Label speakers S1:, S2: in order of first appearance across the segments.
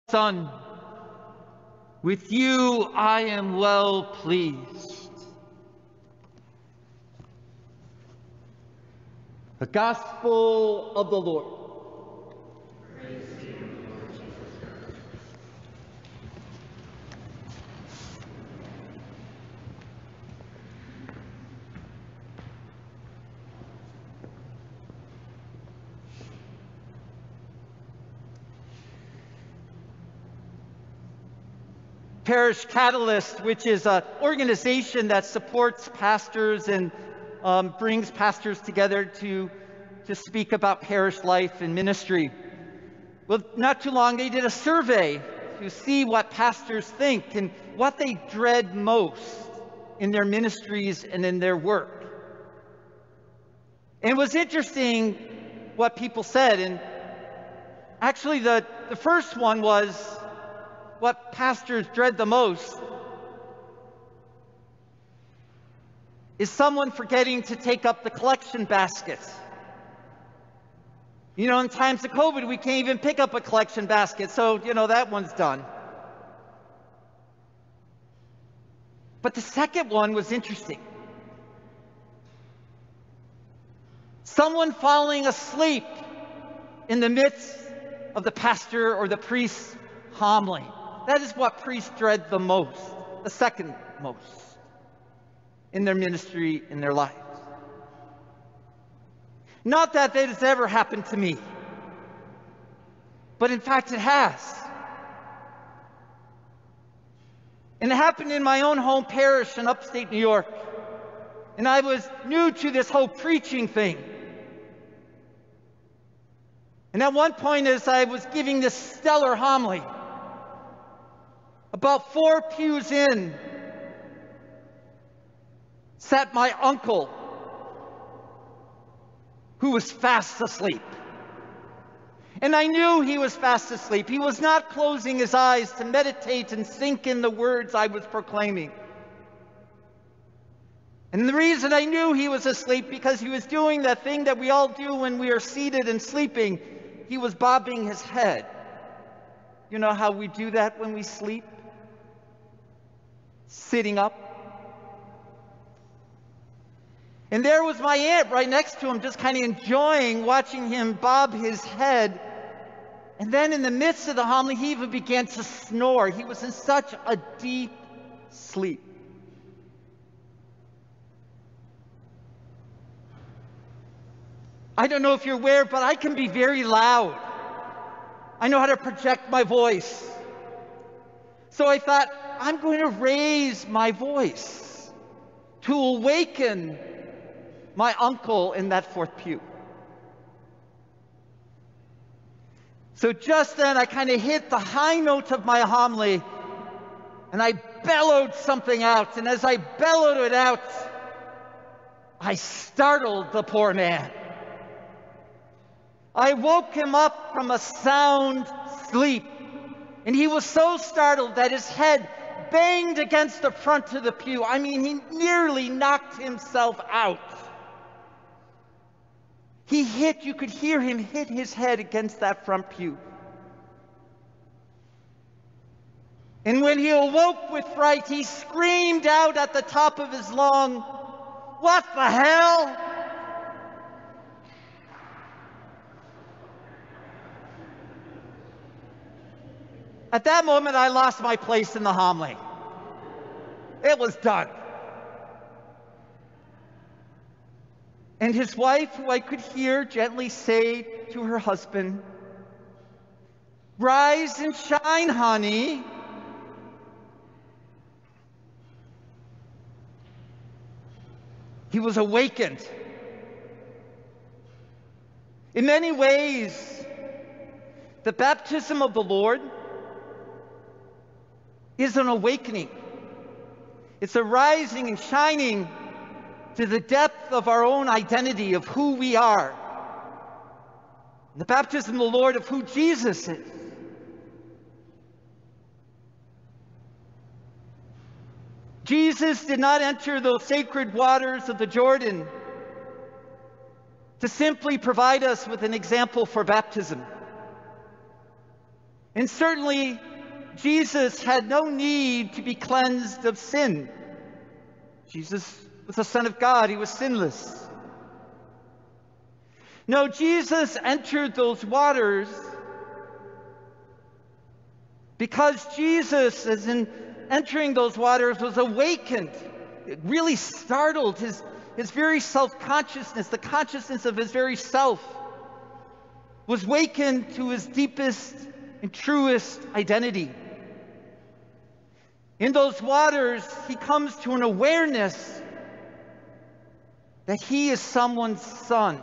S1: Son, with you I am well pleased. The Gospel of the Lord.
S2: Praise to you, Lord Jesus Christ.
S1: Parish Catalyst, which is an organization that supports pastors and brings pastors together to speak about parish life and ministry. Well, not too long, they did a survey to see what pastors think and what they dread most in their ministries and in their work. And it was interesting what people said. And actually, the first one was what pastors dread the most is someone forgetting to take up the collection basket. You know, in times of COVID, we can't even pick up a collection basket, so, you know, that one's done. But the second one was interesting. Someone falling asleep in the midst of the pastor or the priest's homily. That is what priests dread the most, the second most in their ministry, in their lives. Not that that has ever happened to me, but in fact it has. And it happened in my own home parish in upstate New York. And I was new to this whole preaching thing. And at one point, as I was giving this stellar homily, about 4 pews in sat my uncle, who was fast asleep. And I knew he was fast asleep. He was not closing his eyes to meditate and sink in the words I was proclaiming. And the reason I knew he was asleep, because he was doing that thing that we all do when we are seated and sleeping. He was bobbing his head. You know how we do that when we sleep? Sitting up. And there was my aunt right next to him, just kind of enjoying watching him bob his head. And then in the midst of the homily, he even began to snore. He was in such a deep sleep. I don't know if you're aware, but I can be very loud. I know how to project my voice. So I thought, I'm going to raise my voice to awaken my uncle in that 4th pew. So just then I kind of hit the high note of my homily and I bellowed something out. And as I bellowed it out, I startled the poor man. I woke him up from a sound sleep. And he was so startled that his head banged against the front of the pew. I mean, he nearly knocked himself out. You could hear him hit his head against that front pew. And when he awoke with fright, he screamed out at the top of his lung, "What the hell?" At that moment, I lost my place in the homily. It was done. And his wife, who I could hear gently say to her husband, "Rise and shine, honey." He was awakened. In many ways, the baptism of the Lord is an awakening. It's a rising and shining to the depth of our own identity, of who we are. The baptism of the Lord of who Jesus is. Jesus did not enter those sacred waters of the Jordan to simply provide us with an example for baptism. And certainly, Jesus had no need to be cleansed of sin. Jesus was the Son of God. He was sinless. No, Jesus entered those waters because Jesus, as in entering those waters, was awakened. It really startled his very self-consciousness, the consciousness of his very self, was wakened to his deepest and truest identity. In those waters, he comes to an awareness that he is someone's son,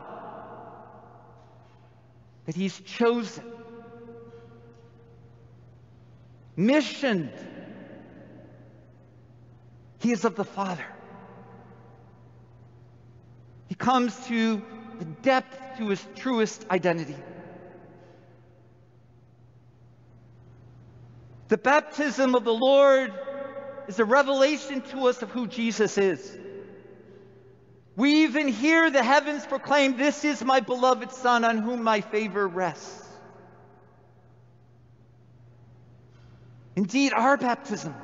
S1: that he's chosen, missioned. He is of the Father. He comes to the depth to his truest identity. The baptism of the Lord is a revelation to us of who Jesus is. We even hear the heavens proclaim, "This is my beloved Son, on whom my favor rests." Indeed, our baptism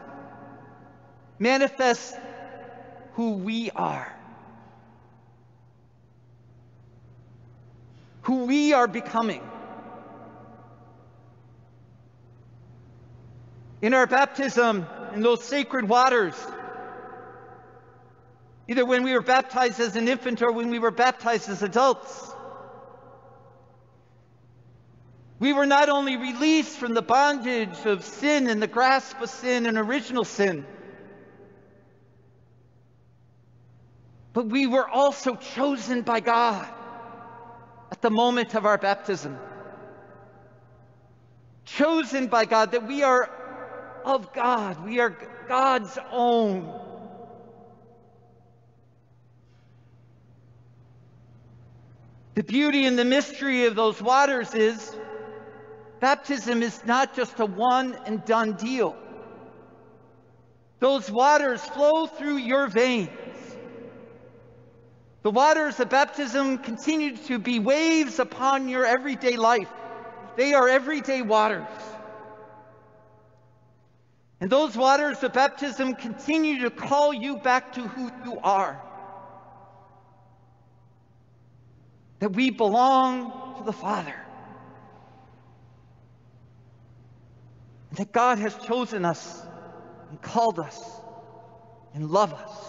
S1: manifests who we are, who we are becoming. In our baptism, in those sacred waters, either when we were baptized as an infant or when we were baptized as adults, we were not only released from the bondage of sin and the grasp of sin and original sin, but we were also chosen by God at the moment of our baptism. Chosen by God, that we are of God. We are God's own. The beauty and the mystery of those waters is baptism is not just a one and done deal. Those waters flow through your veins. The waters of baptism continue to be waves upon your everyday life. They are everyday waters. And those waters of baptism continue to call you back to who you are. That we belong to the Father. And that God has chosen us and called us and loved us.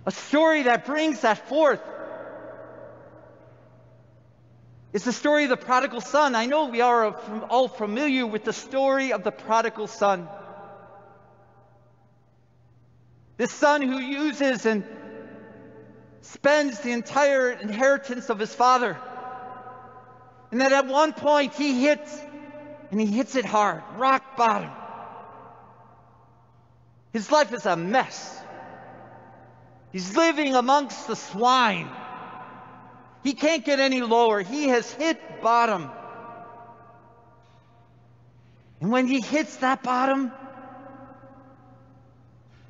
S1: A story that brings that forth is the story of the prodigal son. I know we are all familiar with the story of the prodigal son. This son who uses and spends the entire inheritance of his father. And that at one point he hits it hard, rock bottom. His life is a mess. He's living amongst the swine. He can't get any lower. He has hit bottom. And when he hits that bottom,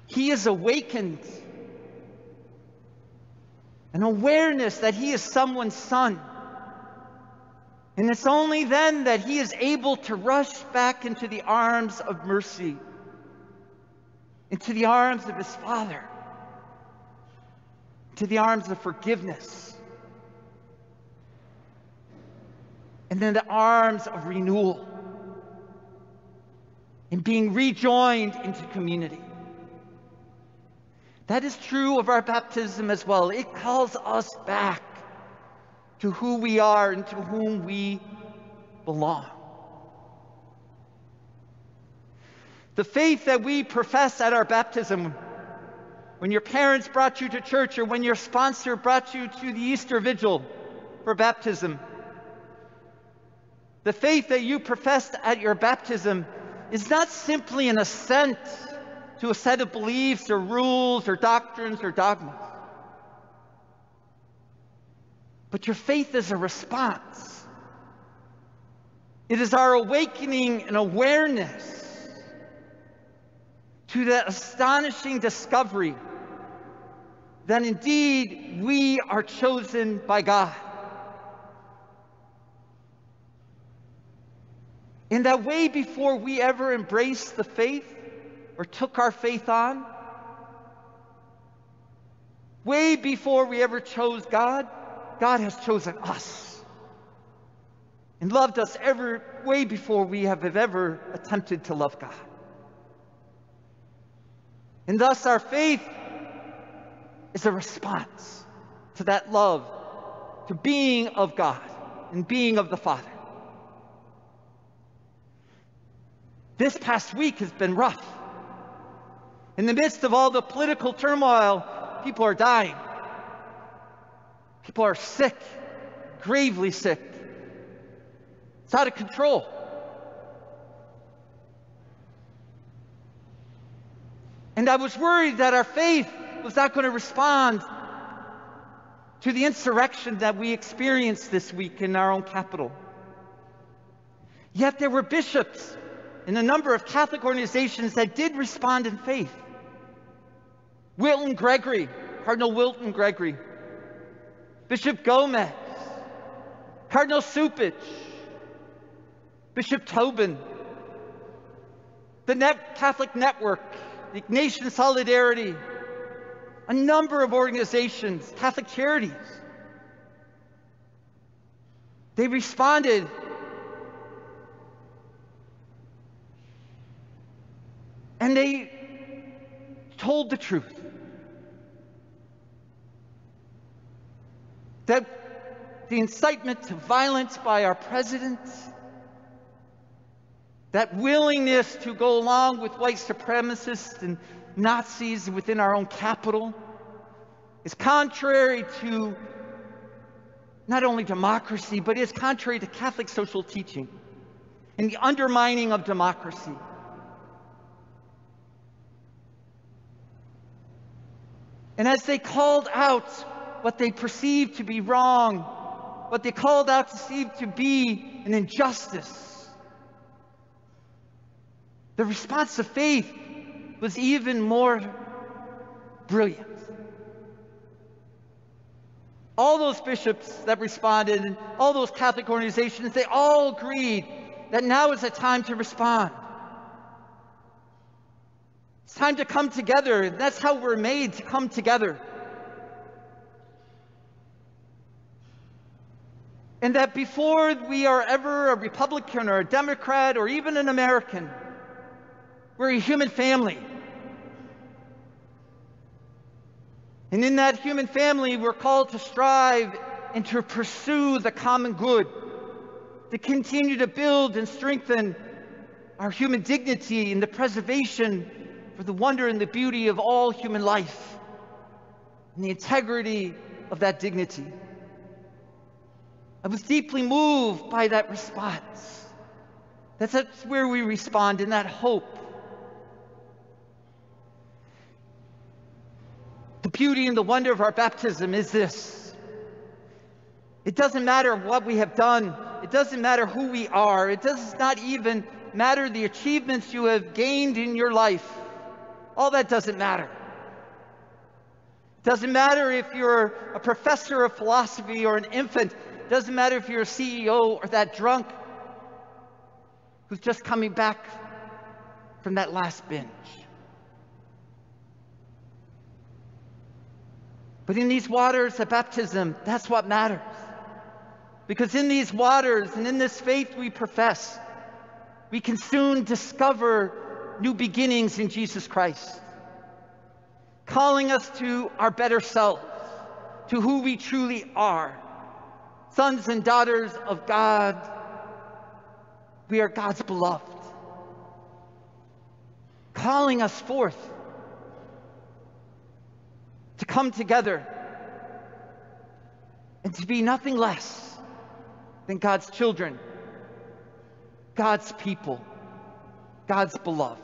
S1: he is awakened. An awareness that he is someone's son. And it's only then that he is able to rush back into the arms of mercy, into the arms of his Father, into the arms of forgiveness, and then the arms of renewal, and being rejoined into community. That is true of our baptism as well. It calls us back to who we are and to whom we belong. The faith that we profess at our baptism, when your parents brought you to church or when your sponsor brought you to the Easter Vigil for baptism, the faith that you professed at your baptism is not simply an assent to a set of beliefs or rules or doctrines or dogmas. But your faith is a response. It is our awakening and awareness to the astonishing discovery that indeed we are chosen by God. And that way before we ever embraced the faith or took our faith on, way before we ever chose God, God has chosen us and loved us way before we have ever attempted to love God. And thus our faith is a response to that love, to being of God and being of the Father. This past week has been rough. In the midst of all the political turmoil, people are dying. People are sick, gravely sick. It's out of control. And I was worried that our faith was not going to respond to the insurrection that we experienced this week in our own capital. Yet there were bishops in a number of Catholic organizations that did respond in faith. Cardinal Wilton Gregory, Bishop Gomez, Cardinal Supich, Bishop Tobin, the Catholic Network, the Ignatian Solidarity, a number of organizations, Catholic Charities. They responded. And they told the truth. That the incitement to violence by our president, that willingness to go along with white supremacists and Nazis within our own capital, is contrary to not only democracy, but is contrary to Catholic social teaching and the undermining of democracy. And as they called out what they perceived to be wrong, what they called out to be an injustice, the response of faith was even more brilliant. All those bishops that responded and all those Catholic organizations, they all agreed that now is the time to respond. It's time to come together. That's how we're made, to come together. And that before we are ever a Republican or a Democrat or even an American, we're a human family. And in that human family, we're called to strive and to pursue the common good, to continue to build and strengthen our human dignity and the preservation for the wonder and the beauty of all human life and the integrity of that dignity. I was deeply moved by that response. That's where we respond, in that hope. The beauty and the wonder of our baptism is this. It doesn't matter what we have done. It doesn't matter who we are. It does not even matter the achievements you have gained in your life. All that doesn't matter. It doesn't matter if you're a professor of philosophy or an infant. It doesn't matter if you're a CEO or that drunk who's just coming back from that last binge. But in these waters of baptism, that's what matters. Because in these waters and in this faith we profess, we can soon discover new beginnings in Jesus Christ, calling us to our better selves, to who we truly are, sons and daughters of God. We are God's beloved, calling us forth to come together and to be nothing less than God's children, God's people, God's beloved.